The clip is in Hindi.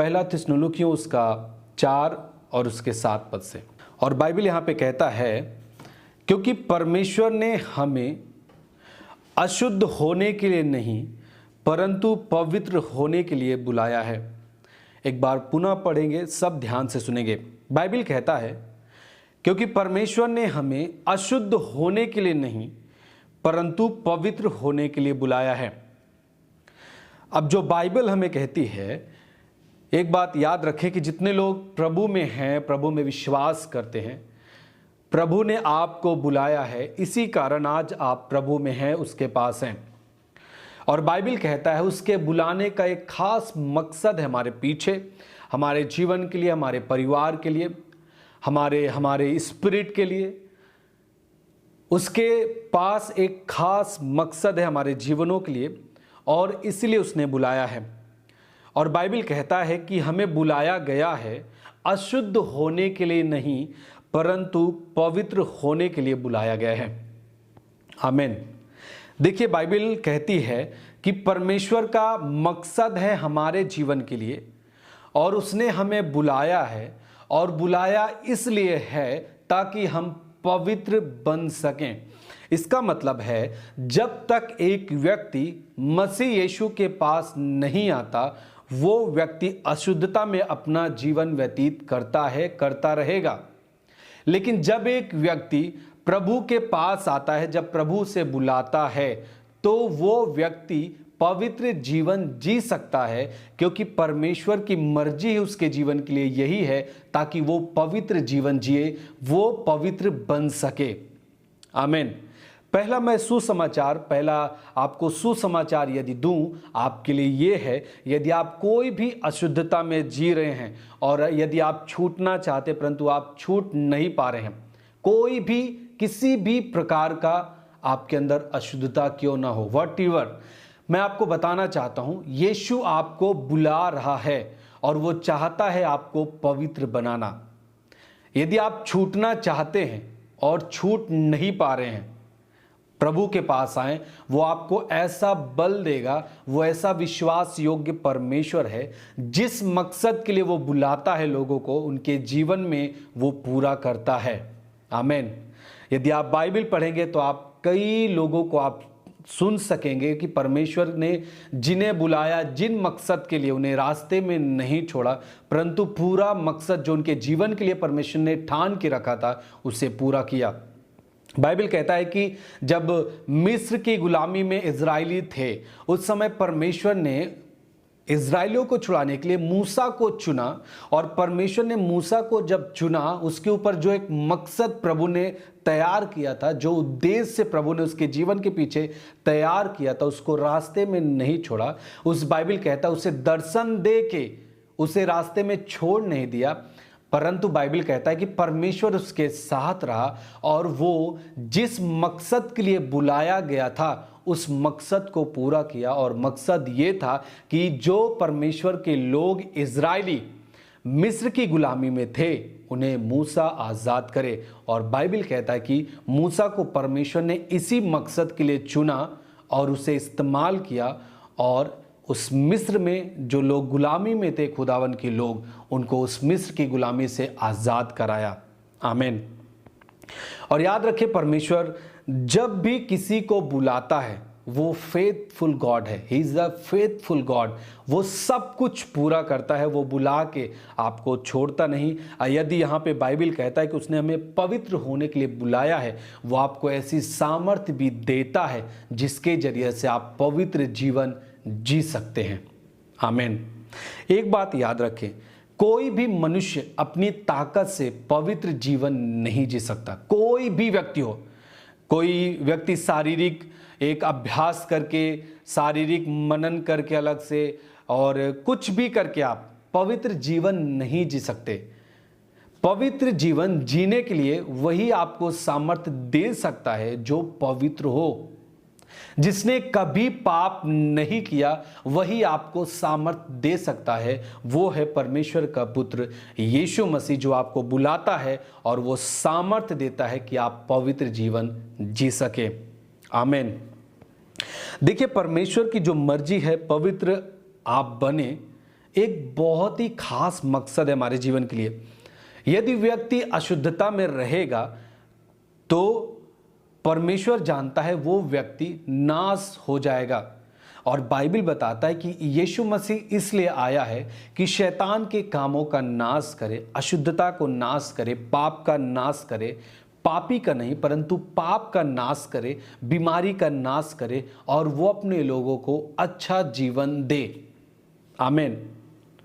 पहला थिस्सलुनीकियों उसका 4 और उसके 7 पद से। और बाइबल यहाँ पे कहता है, क्योंकि परमेश्वर ने हमें अशुद्ध होने के लिए नहीं परंतु पवित्र होने के लिए बुलाया है। एक बार पुनः पढ़ेंगे, सब ध्यान से सुनेंगे। बाइबल कहता है, क्योंकि परमेश्वर ने हमें अशुद्ध होने के लिए नहीं परंतु पवित्र होने के लिए बुलाया है। अब जो बाइबल हमें कहती है, एक बात याद रखें कि जितने लोग प्रभु में हैं, प्रभु में विश्वास करते हैं, प्रभु ने आपको बुलाया है, इसी कारण आज आप प्रभु में हैं, उसके पास हैं। और बाइबल कहता है उसके बुलाने का एक खास मकसद है हमारे पीछे, हमारे जीवन के लिए, हमारे परिवार के लिए, हमारे स्पिरिट के लिए। उसके पास एक खास मकसद है हमारे जीवनों के लिए, और इसलिए उसने बुलाया है। और बाइबल कहता है कि हमें बुलाया गया है अशुद्ध होने के लिए नहीं परंतु पवित्र होने के लिए बुलाया गया है। आमीन। देखिए, बाइबल कहती है कि परमेश्वर का मकसद है हमारे जीवन के लिए, और उसने हमें बुलाया है, और बुलाया इसलिए है ताकि हम पवित्र बन सकें। इसका मतलब है जब तक एक व्यक्ति मसीह यीशु के पास नहीं आता, वो व्यक्ति अशुद्धता में अपना जीवन व्यतीत करता है, करता रहेगा। लेकिन जब एक व्यक्ति प्रभु के पास आता है, जब प्रभु से बुलाता है, तो वो व्यक्ति पवित्र जीवन जी सकता है, क्योंकि परमेश्वर की मर्जी ही उसके जीवन के लिए यही है ताकि वो पवित्र जीवन जिए, वो पवित्र बन सके। आमीन। पहला आपको सुसमाचार यदि दूं आपके लिए ये है, यदि आप कोई भी अशुद्धता में जी रहे हैं और यदि आप छूटना चाहते परंतु आप छूट नहीं पा रहे हैं, कोई भी किसी भी प्रकार का आपके अंदर अशुद्धता क्यों ना हो, व्हाटएवर, मैं आपको बताना चाहता हूं, यीशु आपको बुला रहा है और वो चाहता है आपको पवित्र बनाना। यदि आप छूटना चाहते हैं और छूट नहीं पा रहे हैं, प्रभु के पास आए, वो आपको ऐसा बल देगा, वो ऐसा विश्वास योग्य परमेश्वर है, जिस मकसद के लिए वो बुलाता है लोगों को, उनके जीवन में वो पूरा करता है। आमीन। यदि आप बाइबल पढ़ेंगे तो आप कई लोगों को आप सुन सकेंगे कि परमेश्वर ने जिन्हें बुलाया, जिन मकसद के लिए, उन्हें रास्ते में नहीं छोड़ा, परंतु पूरा मकसद जो उनके जीवन के लिए परमेश्वर ने ठान के रखा था, उसे पूरा किया। बाइबल कहता है कि जब मिस्र की गुलामी में इजरायली थे, उस समय परमेश्वर ने इजरायलियों को छुड़ाने के लिए मूसा को चुना, और परमेश्वर ने मूसा को जब चुना, उसके ऊपर जो एक मकसद प्रभु ने तैयार किया था, जो उद्देश्य से प्रभु ने उसके जीवन के पीछे तैयार किया था, उसको रास्ते में नहीं छोड़ा। उस बाइबल कहता है उसे दर्शन दे के उसे रास्ते में छोड़ नहीं दिया, परंतु बाइबल कहता है कि परमेश्वर उसके साथ रहा, और वो जिस मकसद के लिए बुलाया गया था उस मकसद को पूरा किया। और मकसद ये था कि जो परमेश्वर के लोग इजरायली मिस्र की गुलामी में थे, उन्हें मूसा आज़ाद करे। और बाइबल कहता है कि मूसा को परमेश्वर ने इसी मकसद के लिए चुना और उसे इस्तेमाल किया, और उस मिस्र में जो लोग गुलामी में थे, खुदावन के लोग, उनको उस मिस्र की गुलामी से आज़ाद कराया। आमीन। और याद रखें, परमेश्वर जब भी किसी को बुलाता है, वो फेथफुल गॉड है। He is a faithful God. वो सब कुछ पूरा करता है, वो बुला के आपको छोड़ता नहीं। यदि यहाँ पे बाइबल कहता है कि उसने हमें पवित्र होने के लिए बुलाया है, वो आपको ऐसी सामर्थ्य भी देता है जिसके जरिए से आप पवित्र जीवन जी सकते हैं। आमीन। एक बात याद रखें, कोई भी मनुष्य अपनी ताकत से पवित्र जीवन नहीं जी सकता। कोई भी व्यक्ति हो, कोई व्यक्ति शारीरिक एक अभ्यास करके, शारीरिक मनन करके अलग से, और कुछ भी करके आप पवित्र जीवन नहीं जी सकते। पवित्र जीवन जीने के लिए वही आपको सामर्थ्य दे सकता है जो पवित्र हो। जिसने कभी पाप नहीं किया, वही आपको सामर्थ्य दे सकता है। वो है परमेश्वर का पुत्र यीशु मसीह, जो आपको बुलाता है और वो सामर्थ्य देता है कि आप पवित्र जीवन जी सके। आमीन। देखिए, परमेश्वर की जो मर्जी है, पवित्र आप बने, एक बहुत ही खास मकसद है हमारे जीवन के लिए। यदि व्यक्ति अशुद्धता में रहेगा तो परमेश्वर जानता है वो व्यक्ति नाश हो जाएगा। और बाइबल बताता है कि यीशु मसीह इसलिए आया है कि शैतान के कामों का नाश करे, अशुद्धता को नाश करे, पाप का नाश करे, पापी का नहीं परंतु पाप का नाश करे, बीमारी का नाश करे और वो अपने लोगों को अच्छा जीवन दे। आमीन।